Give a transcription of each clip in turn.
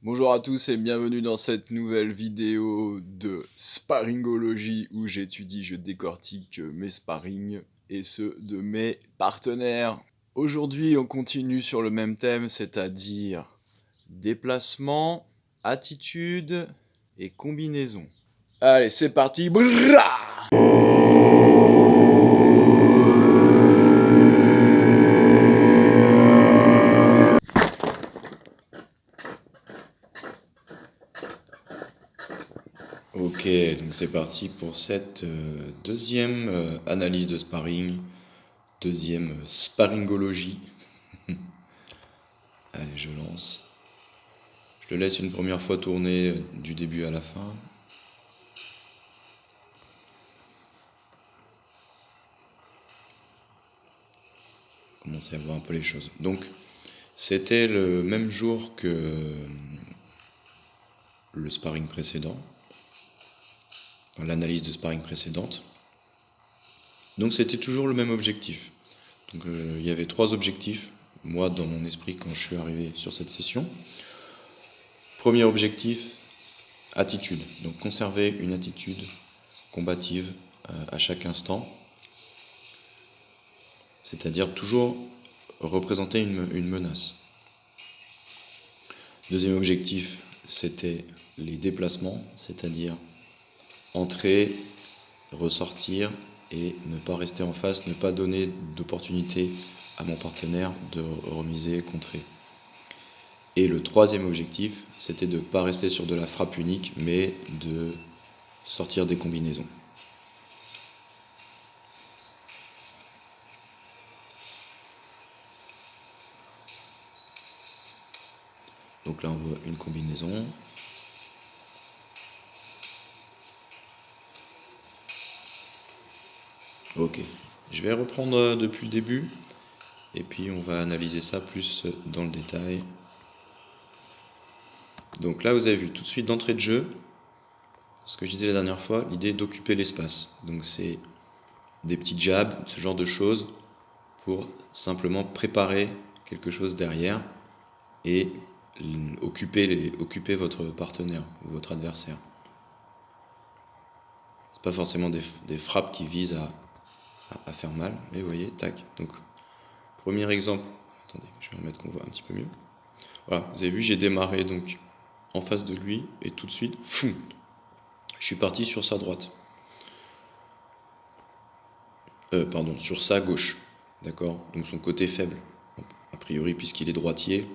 Bonjour à tous et bienvenue dans cette nouvelle vidéo de Sparringologie où j'étudie, je décortique mes sparring et ceux de mes partenaires. Aujourd'hui on continue sur le même thème, c'est-à-dire déplacement, attitude et combinaison. Allez c'est parti. Brrrah. Ok, donc c'est parti pour cette deuxième analyse de sparring, deuxième sparringologie. Allez, je lance. Je le laisse une première fois tourner du début à la fin. Commencer à voir un peu les choses. Donc, c'était le même jour que le sparring précédent, l'analyse de sparring précédente. Donc, c'était toujours le même objectif. Donc, il y avait 3 objectifs, moi, dans mon esprit, quand je suis arrivé sur cette session. Premier objectif, attitude. Donc, conserver une attitude combative à chaque instant. C'est-à-dire toujours représenter une menace. Deuxième objectif, c'était les déplacements, c'est-à-dire entrer, ressortir et ne pas rester en face, ne pas donner d'opportunité à mon partenaire de remiser, contrer. Et le troisième objectif, c'était de ne pas rester sur de la frappe unique, mais de sortir des combinaisons. Donc là, on voit une combinaison. Ok, je vais reprendre depuis le début et puis on va analyser ça plus dans le détail. Donc là, vous avez vu tout de suite d'entrée de jeu, ce que je disais la dernière fois, l'idée d'occuper l'espace. Donc c'est des petits jabs, ce genre de choses, pour simplement préparer quelque chose derrière et occuper votre partenaire ou votre adversaire. C'est pas forcément des frappes qui visent à faire mal, mais vous voyez, tac. Donc, premier exemple, attendez, je vais remettre qu'on voit un petit peu mieux. Voilà, vous avez vu, j'ai démarré donc en face de lui et tout de suite, fou, je suis parti sur sa droite. Sur sa gauche, d'accord? Donc son côté faible, a priori puisqu'il est droitier,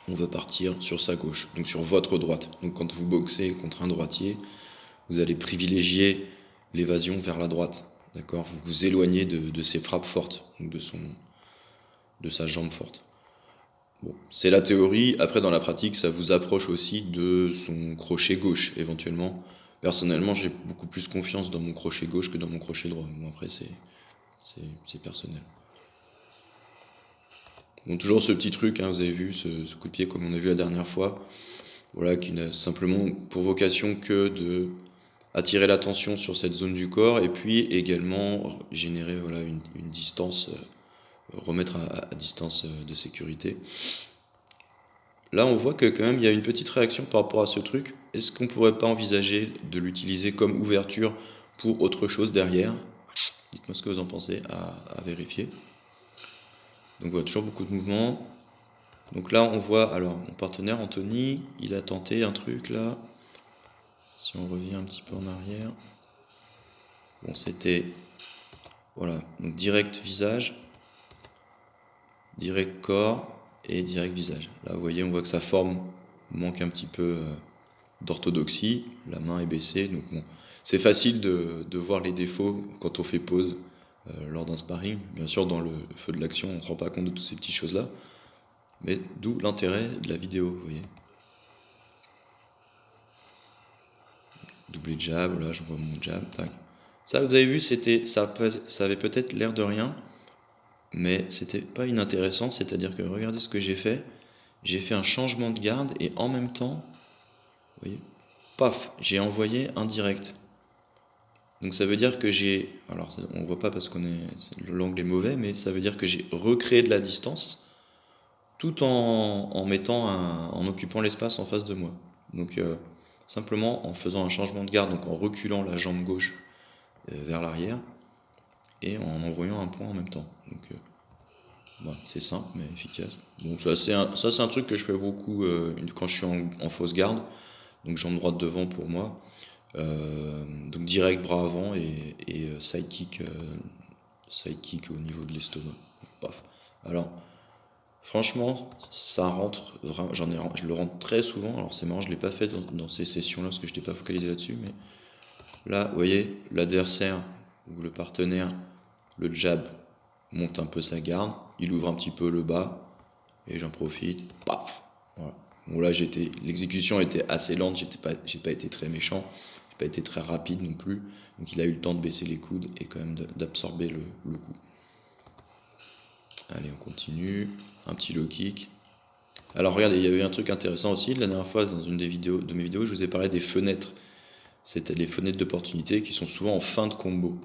on va partir sur sa gauche, donc sur votre droite. Donc quand vous boxez contre un droitier, vous allez privilégier l'évasion vers la droite, d'accord? Vous vous éloignez de ses frappes fortes, donc de sa jambe forte. Bon, c'est la théorie. Après, dans la pratique, ça vous approche aussi de son crochet gauche, éventuellement. Personnellement, j'ai beaucoup plus confiance dans mon crochet gauche que dans mon crochet droit. Bon, après, c'est personnel. Donc toujours ce petit truc, hein, vous avez vu, ce coup de pied comme on a vu la dernière fois, voilà, qui n'a simplement pour vocation que de attirer l'attention sur cette zone du corps et puis également générer voilà, une distance, remettre à distance de sécurité. Là, on voit que quand même il y a une petite réaction par rapport à ce truc. Est-ce qu'on pourrait pas envisager de l'utiliser comme ouverture pour autre chose derrière? Dites-moi ce que vous en pensez, à vérifier. Donc voilà, toujours beaucoup de mouvements. Donc là, on voit, alors mon partenaire Anthony, il a tenté un truc là. Si on revient un petit peu en arrière. Bon, c'était, voilà, donc direct visage, direct corps et direct visage. Là, vous voyez, on voit que sa forme manque un petit peu d'orthodoxie. La main est baissée, donc bon, c'est facile de voir les défauts quand on fait pause lors d'un sparring. Bien sûr, dans le feu de l'action, on ne se rend pas compte de toutes ces petites choses-là. Mais d'où l'intérêt de la vidéo, vous voyez. Doublé jab, là j'envoie mon jab, tac. Ça, vous avez vu, ça avait peut-être l'air de rien, mais c'était pas inintéressant, c'est-à-dire que regardez ce que j'ai fait un changement de garde et en même temps, vous voyez, paf, j'ai envoyé un direct. Donc ça veut dire que alors on voit pas parce l'angle est mauvais, mais ça veut dire que j'ai recréé de la distance tout en occupant l'espace en face de moi. Donc simplement en faisant un changement de garde, donc en reculant la jambe gauche vers l'arrière et en envoyant un point en même temps. Donc c'est simple mais efficace. Donc ça c'est un truc que je fais beaucoup quand je suis en fausse garde. Donc jambe droite devant pour moi. Donc direct bras avant et side kick au niveau de l'estomac. Paf. Alors franchement, ça rentre vraiment, je le rentre très souvent. Alors c'est marrant, je l'ai pas fait dans ces sessions-là parce que je n'étais pas focalisé là-dessus, mais là, vous voyez, l'adversaire ou le partenaire, le jab monte un peu sa garde, il ouvre un petit peu le bas et j'en profite, paf. Voilà. Bon là, l'exécution était assez lente, j'ai pas été très méchant, j'ai pas été très rapide non plus, donc il a eu le temps de baisser les coudes et quand même d'absorber le coup. Allez, on continue. Un petit low kick. Alors regardez, il y avait un truc intéressant aussi. La dernière fois, dans une de mes vidéos, je vous ai parlé des fenêtres. C'était les fenêtres d'opportunité qui sont souvent en fin de combo.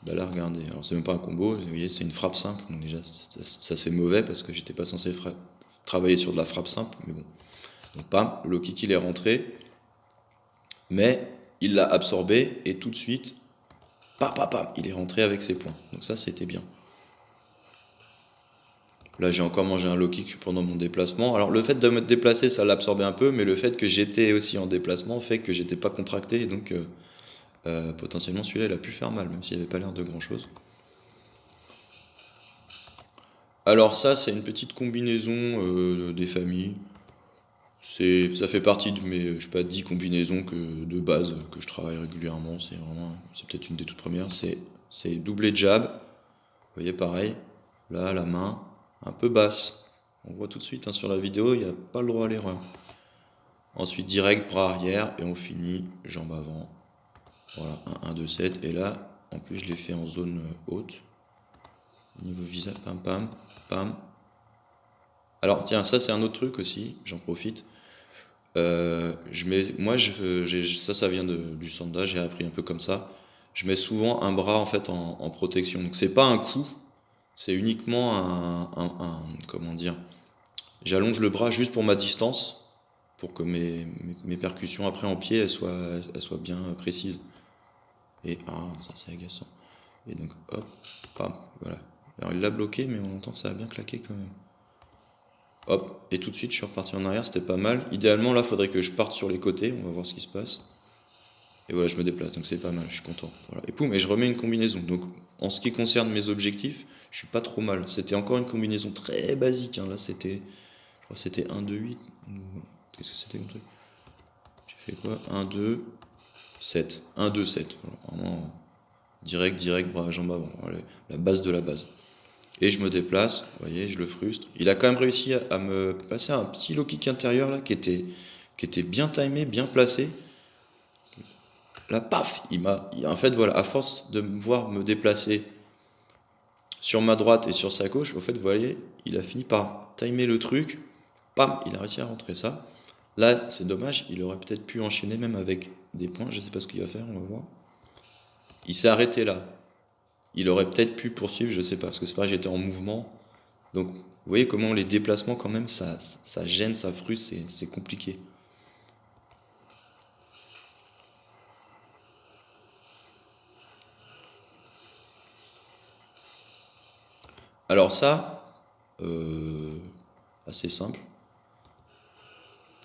Bah là, regardez. Alors c'est même pas un combo, vous voyez, c'est une frappe simple. Donc déjà, ça c'est mauvais parce que j'étais pas censé travailler sur de la frappe simple. Mais bon. Donc pam, le low kick il est rentré. Mais il l'a absorbé et tout de suite, pam, pam, pam, il est rentré avec ses points. Donc ça, c'était bien. Là, j'ai encore mangé un low kick pendant mon déplacement. Alors, le fait de me déplacer, ça l'absorbait un peu, mais le fait que j'étais aussi en déplacement fait que j'étais pas contracté. Et donc, potentiellement, celui-là, il a pu faire mal, même s'il avait pas l'air de grand-chose. Alors, ça, c'est une petite combinaison des familles. Ça fait partie de mes, je sais pas, 10 combinaisons de base que je travaille régulièrement. C'est peut-être une des toutes premières. C'est doublé jab. Vous voyez, pareil. Là, la main, un peu basse. On voit tout de suite sur la vidéo, il n'y a pas le droit à l'erreur. Ensuite, direct, bras arrière, et on finit, jambe avant. Voilà, 1, 2, 7. Et là, en plus, je l'ai fait en zone haute. Niveau visage, pam, pam, pam. Alors, tiens, ça, c'est un autre truc aussi, j'en profite. Ça vient du sanda, j'ai appris un peu comme ça. Je mets souvent un bras, en fait, en protection. Donc, c'est pas un coup, c'est uniquement comment dire, j'allonge le bras juste pour ma distance, pour que mes percussions après en pied elles soient bien précises. Et ça c'est agaçant. Et donc hop, pam, voilà. Alors il l'a bloqué, mais on entend que ça a bien claqué quand même. Hop, et tout de suite je suis reparti en arrière, c'était pas mal. Idéalement là, faudrait que je parte sur les côtés, on va voir ce qui se passe. Et voilà, je me déplace, donc c'est pas mal, je suis content. Voilà. Et poum, et je remets une combinaison. Donc en ce qui concerne mes objectifs, je suis pas trop mal. C'était encore une combinaison très basique, Là c'était 1, 2, 8. Qu'est-ce que c'était comme truc? J'ai fait quoi? 1, 2, 7. 1, 2, 7. Vraiment direct, bras, jambe avant. Voilà, la base de la base. Et je me déplace, vous voyez, je le frustre. Il a quand même réussi à me passer un petit low kick intérieur là qui était bien timé, bien placé. Là, paf, en fait, voilà, à force de me voir me déplacer sur ma droite et sur sa gauche, en fait, vous voyez, il a fini par timer le truc. Pam, il a réussi à rentrer ça. Là, c'est dommage, il aurait peut-être pu enchaîner même avec des points, je ne sais pas ce qu'il va faire, on va voir. Il s'est arrêté là. Il aurait peut-être pu poursuivre, je ne sais pas, parce que c'est pareil, j'étais en mouvement. Donc, vous voyez comment les déplacements, quand même, ça gêne, ça frustre, c'est compliqué. Alors ça, assez simple.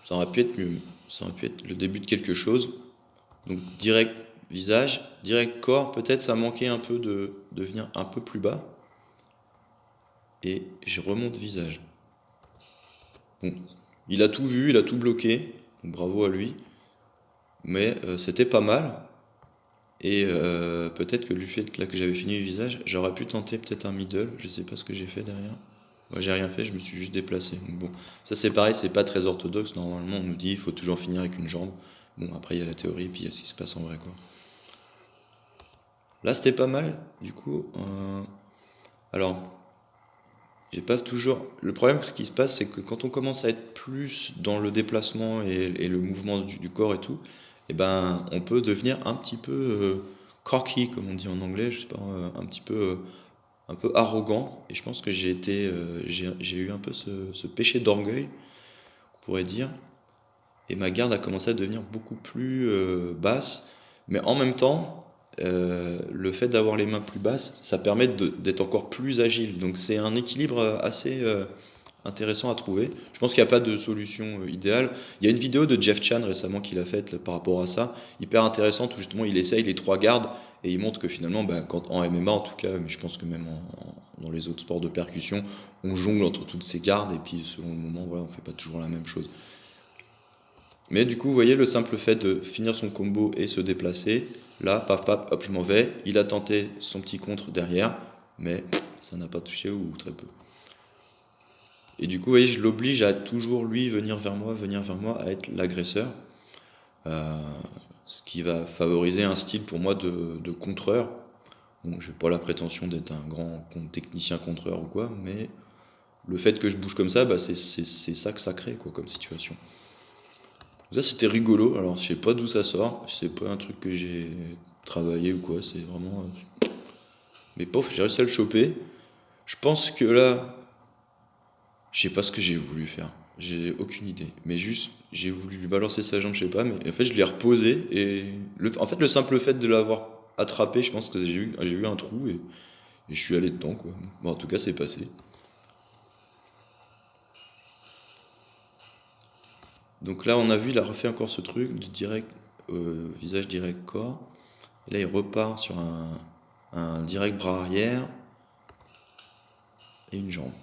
Ça aurait pu être mieux. Ça aurait pu être le début de quelque chose. Donc direct visage, direct corps, peut-être ça manquait un peu de venir un peu plus bas. Et je remonte visage. Bon, il a tout vu, il a tout bloqué. Donc bravo à lui. Mais c'était pas mal. Et peut-être que du fait que là que j'avais fini le visage, j'aurais pu tenter peut-être un middle. Je sais pas ce que j'ai fait derrière. Moi j'ai rien fait, je me suis juste déplacé. Donc bon, ça c'est pareil, c'est pas très orthodoxe. Normalement on nous dit il faut toujours finir avec une jambe. Bon après il y a la théorie puis il y a ce qui se passe en vrai quoi. Là c'était pas mal du coup. Alors j'ai pas toujours. Le problème ce qui se passe c'est que quand on commence à être plus dans le déplacement et le mouvement du corps et tout, et ben on peut devenir un petit peu cocky comme on dit en anglais, je sais pas, un petit peu un peu arrogant, et je pense que j'ai eu un peu ce péché d'orgueil, on pourrait dire, et ma garde a commencé à devenir beaucoup plus basse, mais en même temps, le fait d'avoir les mains plus basses, ça permet d'être encore plus agile, donc c'est un équilibre assez intéressant à trouver. Je pense qu'il n'y a pas de solution idéale. Il y a une vidéo de Jeff Chan récemment qu'il a faite par rapport à ça, hyper intéressante, où justement il essaye les 3 gardes et il montre que finalement, quand, en MMA en tout cas, mais je pense que même dans les autres sports de percussion, on jongle entre toutes ces gardes et puis selon le moment, voilà, on fait pas toujours la même chose. Mais du coup, vous voyez, le simple fait de finir son combo et se déplacer, là, paf, paf, hop, je m'en vais. Il a tenté son petit contre derrière, mais ça n'a pas touché ou très peu. Et du coup, vous voyez, je l'oblige à toujours, lui, venir vers moi, à être l'agresseur. Ce qui va favoriser un style pour moi de contreur. Bon, j'ai pas la prétention d'être un grand technicien contreur ou quoi, mais le fait que je bouge comme ça, c'est ça que ça crée, quoi, comme situation. Ça, c'était rigolo. Alors, je sais pas d'où ça sort. C'est pas un truc que j'ai travaillé ou quoi. C'est vraiment. Mais pof, j'ai réussi à le choper. Je pense que là, je sais pas ce que j'ai voulu faire. J'ai aucune idée. Mais juste, j'ai voulu lui balancer sa jambe, je sais pas. Mais en fait, je l'ai reposé. Et en fait, le simple fait de l'avoir attrapé, je pense que j'ai eu un trou et je suis allé dedans, quoi. Bon, en tout cas, c'est passé. Donc là, on a vu, il a refait encore ce truc de direct, visage direct corps. Et là, il repart sur un direct bras arrière et une jambe.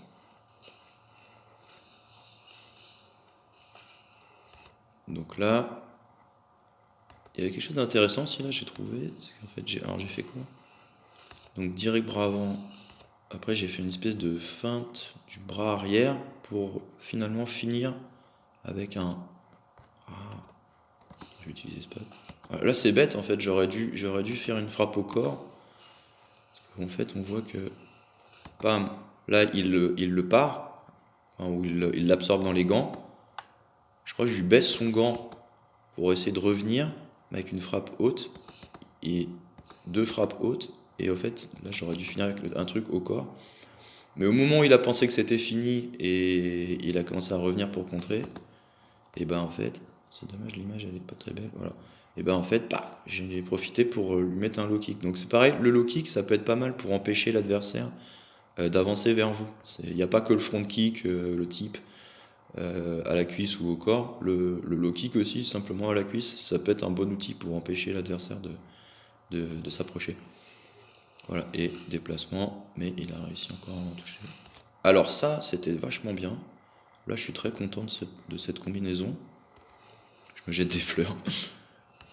Donc là, il y avait quelque chose d'intéressant aussi là, j'ai trouvé. C'est qu'en fait, j'ai fait quoi? Donc direct bras avant. Après, j'ai fait une espèce de feinte du bras arrière pour finalement finir avec un. Ah, je vais utiliser ce pad. Là, c'est bête en fait. J'aurais dû faire une frappe au corps. En fait, on voit que, bam, là, il le part, enfin, ou il l'absorbe dans les gants. Je crois que je lui baisse son gant pour essayer de revenir avec une frappe haute et 2 frappes hautes. Et au fait, là, j'aurais dû finir avec un truc au corps. Mais au moment où il a pensé que c'était fini et il a commencé à revenir pour contrer, et en fait, c'est dommage, l'image elle est pas très belle, voilà. Et en fait, paf, j'ai profité pour lui mettre un low kick. Donc c'est pareil, le low kick ça peut être pas mal pour empêcher l'adversaire d'avancer vers vous. Il n'y a pas que le front kick, le type à la cuisse ou au corps. Le low kick aussi, simplement à la cuisse, ça peut être un bon outil pour empêcher l'adversaire de s'approcher. Voilà, et déplacement, mais il a réussi encore à m'en toucher. Alors ça, c'était vachement bien. Là, je suis très content de cette combinaison. Je me jette des fleurs.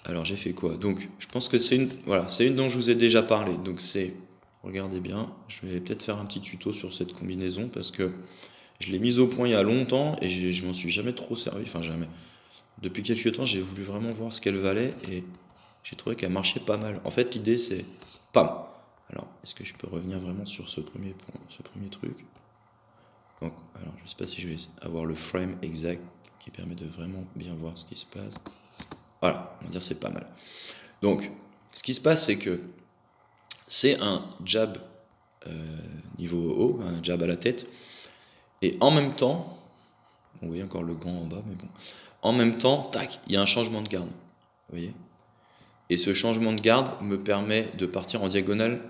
Alors j'ai fait quoi? Donc, je pense que c'est une dont je vous ai déjà parlé. Donc regardez bien, je vais peut-être faire un petit tuto sur cette combinaison parce que je l'ai mise au point il y a longtemps et je m'en suis jamais trop servi, enfin jamais. Depuis quelques temps, j'ai voulu vraiment voir ce qu'elle valait et j'ai trouvé qu'elle marchait pas mal. En fait, l'idée c'est pam. Alors, est-ce que je peux revenir vraiment sur ce premier point, ce premier truc? Donc, alors, je sais pas si je vais avoir le frame exact qui permet de vraiment bien voir ce qui se passe. Voilà, on va dire c'est pas mal. Donc, ce qui se passe, c'est que c'est un jab niveau haut, un jab à la tête, et en même temps, vous voyez encore le gant en bas, mais bon, en même temps, tac, il y a un changement de garde, vous voyez. Et ce changement de garde me permet de partir en diagonale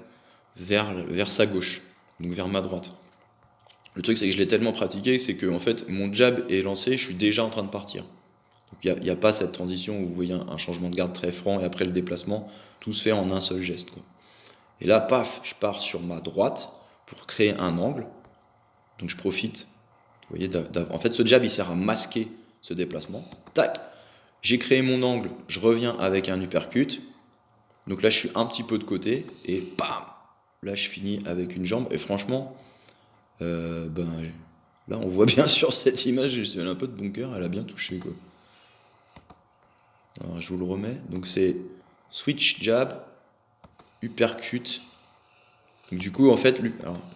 vers sa gauche, donc vers ma droite. Le truc, c'est que je l'ai tellement pratiqué, c'est que en fait, mon jab est lancé, je suis déjà en train de partir. Donc il n'y a pas cette transition où vous voyez un changement de garde très franc et après le déplacement, tout se fait en un seul geste, quoi. Et là, paf, je pars sur ma droite pour créer un angle. Donc je profite, vous voyez, en fait ce jab il sert à masquer ce déplacement. Tac, j'ai créé mon angle, je reviens avec un uppercut. Donc là je suis un petit peu de côté et bam, là je finis avec une jambe. Et franchement, là on voit bien sur cette image, elle a un peu de bon cœur, elle a bien touché, quoi. Alors je vous le remets, donc c'est switch jab, uppercut. Donc du coup en fait,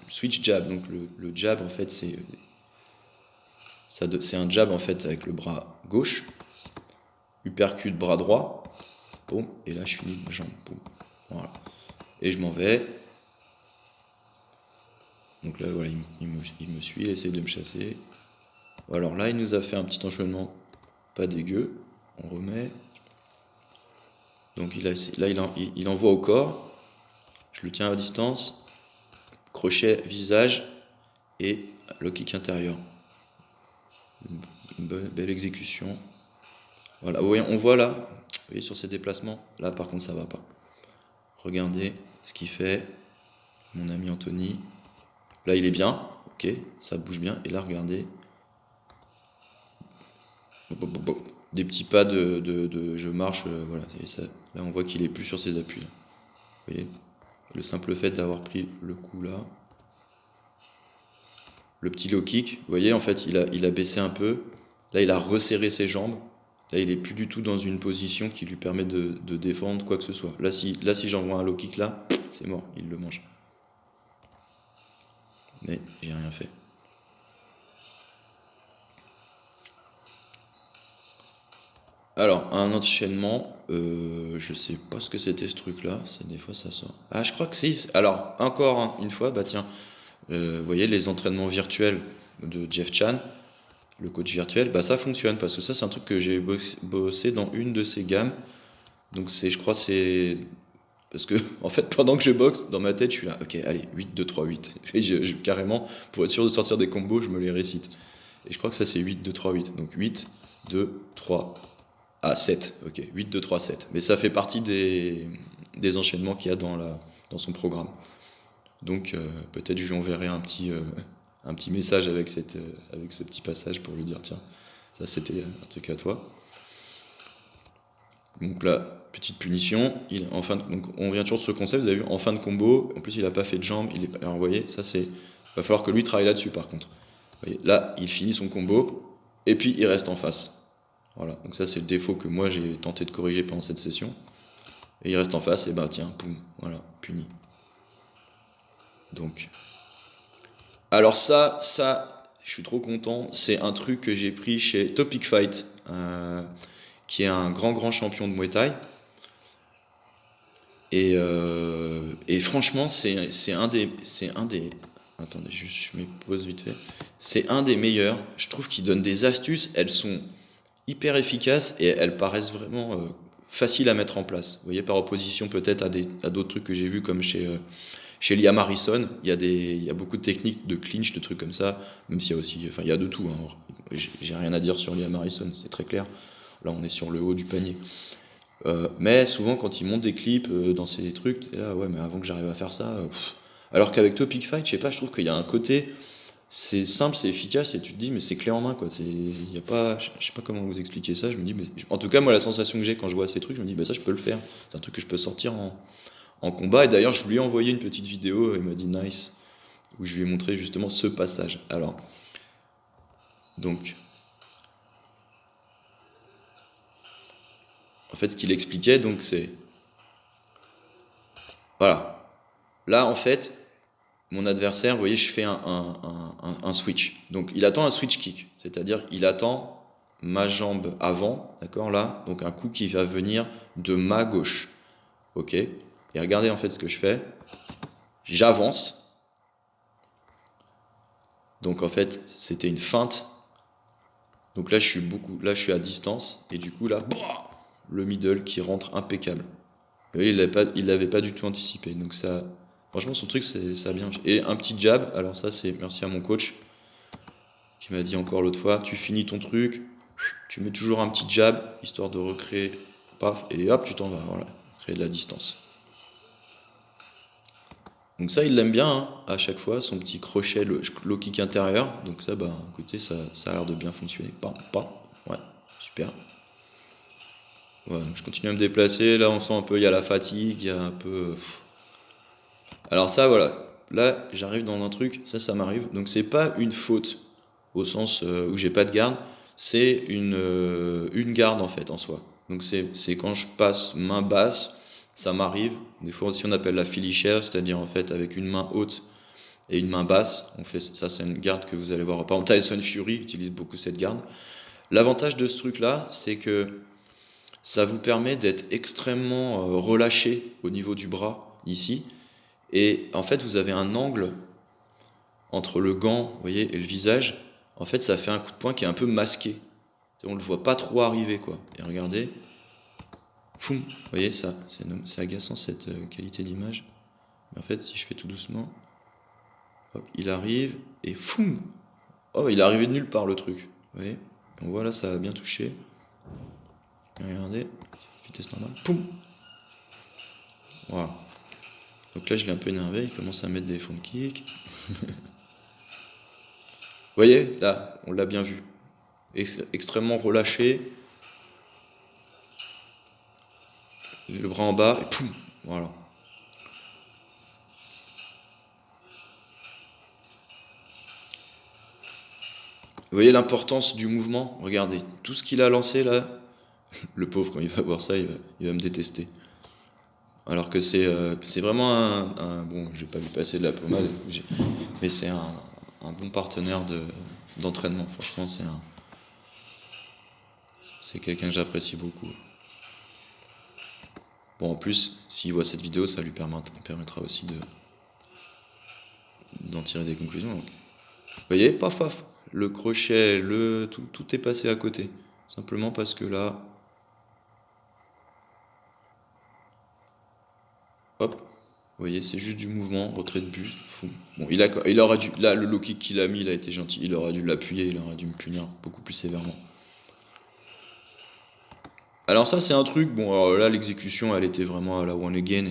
switch jab, donc le jab en fait c'est un jab en fait avec le bras gauche, uppercut bras droit, boum, et là je finis ma jambe, boum, voilà. Et je m'en vais, Donc là, voilà, il me suit, il essaie de me chasser. Alors là, il nous a fait un petit enchaînement pas dégueu. On remet. Donc là, il envoie au corps. Je le tiens à distance. Crochet, visage et le kick intérieur. Une belle exécution. Voilà, on voit là, vous voyez sur ces déplacements, là par contre ça va pas. Regardez ce qu'il fait, mon ami Anthony. Là il est bien, ok, ça bouge bien. Et là regardez, des petits pas je marche, voilà. Et ça, là on voit qu'il est plus sur ses appuis. Là. Vous voyez, le simple fait d'avoir pris le coup là. Le petit low kick, vous voyez en fait il a baissé un peu. Là il a resserré ses jambes. Là, il est plus du tout dans une position qui lui permet de défendre quoi que ce soit. Là, si j'envoie un low kick là, c'est mort, il le mange. Mais j'ai rien fait. Alors, un enchaînement, je sais pas ce que c'était ce truc-là. Des fois, ça sort. Ah, je crois que si. Alors, encore une fois, bah tiens, vous voyez les entraînements virtuels de Jeff Chan, le coach virtuel, bah ça fonctionne parce que ça, c'est un truc que j'ai bossé dans une de ses gammes. Donc je crois c'est parce que en fait pendant que je boxe dans ma tête je suis là, ok allez 8 2 3 8 et carrément pour être sûr de sortir des combos je me les récite et je crois que ça c'est 8 2 3 8 donc 8 2 3 7 ok 8 2 3 7 mais ça fait partie des enchaînements qu'il y a dans son programme donc peut-être je lui enverrai un petit message avec avec ce petit passage pour lui dire tiens ça c'était un truc à toi. Donc là, petite punition. Donc on revient toujours sur ce concept. Vous avez vu, en fin de combo, en plus il n'a pas fait de jambes. Alors vous voyez, ça c'est. Va falloir que lui travaille là-dessus par contre. Vous voyez, là, il finit son combo et puis il reste en face. Voilà. Donc ça c'est le défaut que moi j'ai tenté de corriger pendant cette session. Et il reste en face et bah tiens, poum, voilà, puni. Donc. Alors je suis trop content. C'est un truc que j'ai pris chez Topic Fight, qui est un grand champion de Muay Thai. Et franchement, c'est un des. Attendez, je m'épose vite fait. C'est un des meilleurs. Je trouve qu'il donne des astuces. Elles sont hyper efficaces et elles paraissent vraiment faciles à mettre en place. Vous voyez, par opposition peut-être à d'autres trucs que j'ai vus comme chez Liam Harrison. Il y a beaucoup de techniques de clinch, de trucs comme ça. Même s'il y a aussi. Enfin, il y a de tout. Hein. J'ai rien à dire sur Liam Harrison, c'est très clair. Là, on est sur le haut du panier. Mais souvent quand ils montent des clips dans ces trucs, t'es là ouais mais avant que j'arrive à faire ça, alors qu'avec Topic Fight, je sais pas, je trouve qu'il y a un côté, c'est simple, c'est efficace et tu te dis mais c'est clé en main quoi, y a pas, je sais pas comment vous expliquer ça, je me dis mais en tout cas moi la sensation que j'ai quand je vois ces trucs, je me dis bah ça je peux le faire, c'est un truc que je peux sortir en combat et d'ailleurs je lui ai envoyé une petite vidéo, il m'a dit nice, où je lui ai montré justement ce passage. Alors donc en fait ce qu'il expliquait donc c'est voilà. Là, en fait, mon adversaire, vous voyez, je fais un switch. Donc, il attend un switch kick, c'est-à-dire il attend ma jambe avant, d'accord, là, donc un coup qui va venir de ma gauche, ok. Et regardez en fait ce que je fais, j'avance. Donc en fait, c'était une feinte. Donc là, je suis à distance et du coup là, le middle qui rentre impeccable. Vous voyez, il l'avait pas du tout anticipé. Donc ça, franchement, son truc, ça a bien. Et un petit jab. Alors ça, c'est merci à mon coach qui m'a dit encore l'autre fois, tu finis ton truc, tu mets toujours un petit jab histoire de recréer, paf, et hop, tu t'en vas. Voilà, créer de la distance. Donc ça, il l'aime bien, hein, à chaque fois, son petit crochet, le low kick intérieur. Donc ça, bah, écoutez, ça a l'air de bien fonctionner. Ouais, super. Ouais, donc je continue à me déplacer. Là, on sent un peu, il y a la fatigue, il y a un peu. Alors ça, voilà. Là, j'arrive dans un truc, ça m'arrive. Donc c'est pas une faute au sens où j'ai pas de garde, c'est une garde en fait en soi. Donc c'est quand je passe main basse, ça m'arrive. Des fois aussi on appelle la Philly chair, c'est-à-dire en fait avec une main haute et une main basse. On fait ça, c'est une garde que vous allez voir. Par exemple, Tyson Fury utilise beaucoup cette garde. L'avantage de ce truc-là, c'est que ça vous permet d'être extrêmement relâché au niveau du bras ici. Et en fait, vous avez un angle entre le gant, vous voyez, et le visage, en fait, ça fait un coup de poing qui est un peu masqué. On le voit pas trop arriver, quoi. Et regardez, foum, vous voyez ça, c'est agaçant cette qualité d'image. Mais en fait, si je fais tout doucement, hop, il arrive et foum, oh, il est arrivé de nulle part le truc. Vous voyez, on voit là, ça a bien touché. Regardez, vitesse normale, poum, voilà. Donc là, je l'ai un peu énervé, il commence à mettre des front kicks. Vous voyez, là, on l'a bien vu. Extrêmement relâché, le bras en bas, et poum, voilà. Vous voyez l'importance du mouvement? Regardez, tout ce qu'il a lancé là, le pauvre, quand il va voir ça, il va me détester. Alors que c'est vraiment bon, je vais pas lui passer de la pommade, mais c'est un bon partenaire d'entraînement. Franchement, c'est quelqu'un que j'apprécie beaucoup. Bon, en plus, s'il voit cette vidéo, ça lui permettra aussi d'en tirer des conclusions. Donc, vous voyez, paf, paf, le crochet, tout est passé à côté. Simplement parce que là, hop, vous voyez, c'est juste du mouvement, retrait de buste, fou. Bon, il aura dû, là, le low kick qu'il a mis, il a été gentil, il aura dû l'appuyer, il aurait dû me punir beaucoup plus sévèrement. Alors ça, c'est un truc, bon, alors là, l'exécution, elle était vraiment à la one again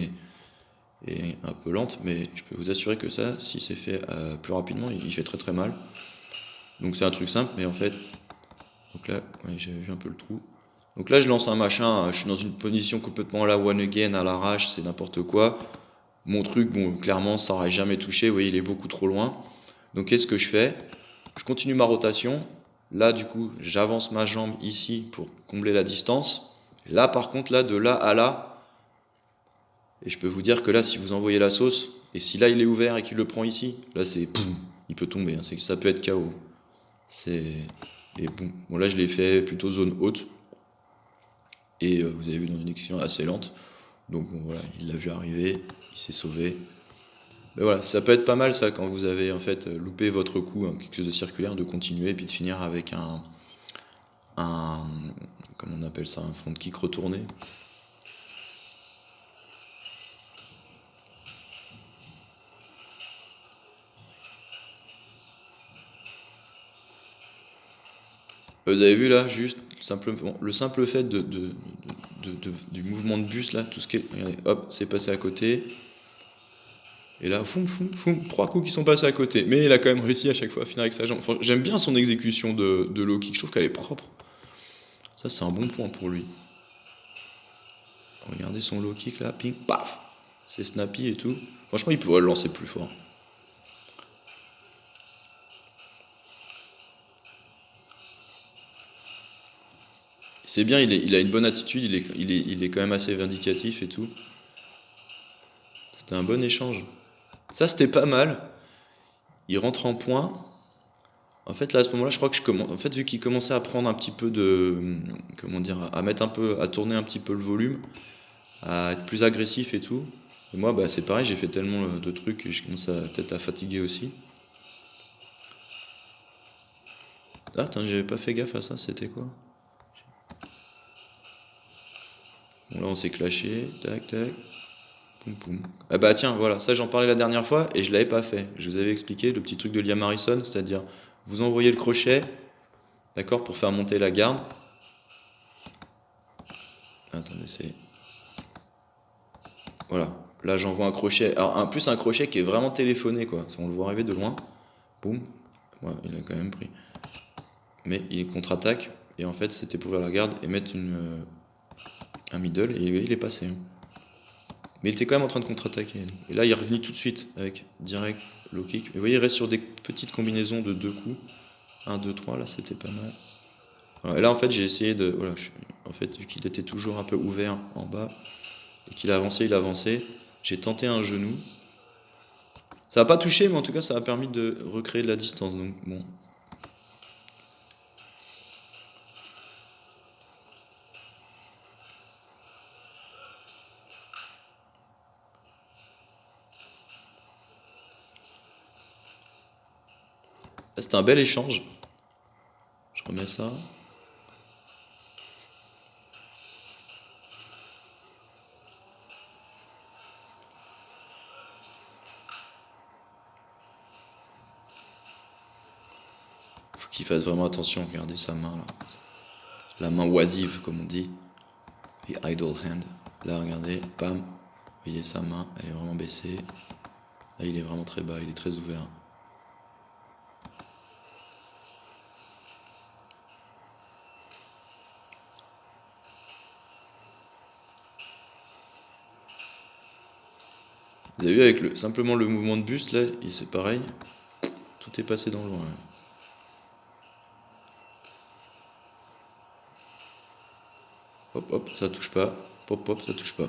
et un peu lente, mais je peux vous assurer que ça, si c'est fait plus rapidement, il fait très très mal. Donc c'est un truc simple, mais en fait, donc là, ouais, j'avais vu un peu le trou. Donc là, je lance un machin, je suis dans une position complètement à la one again, à l'arrache, c'est n'importe quoi. Mon truc, bon, clairement, ça aurait jamais touché, vous voyez, il est beaucoup trop loin. Donc qu'est-ce que je fais? Je continue ma rotation. Là, du coup, j'avance ma jambe ici pour combler la distance. Là, par contre, là, de là à là, et je peux vous dire que là, si vous envoyez la sauce, et si là, il est ouvert et qu'il le prend ici, là, c'est poum, il peut tomber, hein, ça peut être KO. C'est... Et bon, là, je l'ai fait plutôt zone haute. Et vous avez vu dans une exécution assez lente. Donc bon, voilà, il l'a vu arriver, il s'est sauvé. Mais voilà, ça peut être pas mal ça quand vous avez en fait loupé votre coup, hein, quelque chose de circulaire, de continuer et puis de finir avec un comment on appelle ça, un front kick retourné. Vous avez vu là, juste simplement, le simple fait du mouvement de buste là, tout ce qui est, regardez, hop, c'est passé à côté. Et là, foum, foum, foum, 3 coups qui sont passés à côté. Mais il a quand même réussi à chaque fois à finir avec sa jambe. Enfin, j'aime bien son exécution de low kick, je trouve qu'elle est propre. Ça, c'est un bon point pour lui. Regardez son low kick là, ping, paf. C'est snappy et tout. Franchement, il pourrait le lancer plus fort. C'est bien, il a une bonne attitude, il est quand même assez vindicatif et tout. C'était un bon échange. Ça, c'était pas mal. Il rentre en point. En fait, là, à ce moment-là, je crois que je commence. En fait, vu qu'il commençait à prendre un petit peu de. Comment dire? À mettre un peu. À tourner un petit peu le volume. À être plus agressif et tout. Et moi, bah, c'est pareil, j'ai fait tellement de trucs que je commence peut-être à fatiguer aussi. Ah, attends, j'avais pas fait gaffe à ça, c'était quoi? Bon, là, on s'est clashé. Tac, tac. Poum, poum. Ah bah tiens, voilà, ça j'en parlais la dernière fois et je l'avais pas fait. Je vous avais expliqué le petit truc de Liam Harrison, c'est-à-dire vous envoyez le crochet, d'accord, pour faire monter la garde. Attendez, c'est... Voilà, là j'envoie un crochet, alors en plus un crochet qui est vraiment téléphoné quoi, on le voit arriver de loin. Boum, ouais, il a quand même pris. Mais il contre-attaque et en fait c'était pour faire la garde et mettre un middle et il est passé. Hein. Mais il était quand même en train de contre-attaquer. Et là, il est revenu tout de suite avec direct low kick. Et vous voyez, il reste sur des petites combinaisons de 2 coups. 1, 2, 3, là, c'était pas mal. Voilà. Et là, en fait, j'ai essayé de... Voilà, en fait, vu qu'il était toujours un peu ouvert en bas, et qu'il a avancé, j'ai tenté un genou. Ça n'a pas touché, mais en tout cas, ça a permis de recréer de la distance. Donc, bon. C'était un bel échange. Je remets ça. Faut qu'il fasse vraiment attention, regardez sa main là. La main oisive comme on dit. Et idle hand. Là regardez, pam. Vous voyez sa main, elle est vraiment baissée. Là il est vraiment très bas, il est très ouvert. Vous avez vu avec simplement le mouvement de buste là, c'est pareil. Tout est passé dans le loin. Hop hop, ça touche pas. Hop hop, ça touche pas.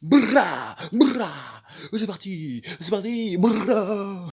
Brrra, brrra, c'est parti, brrra.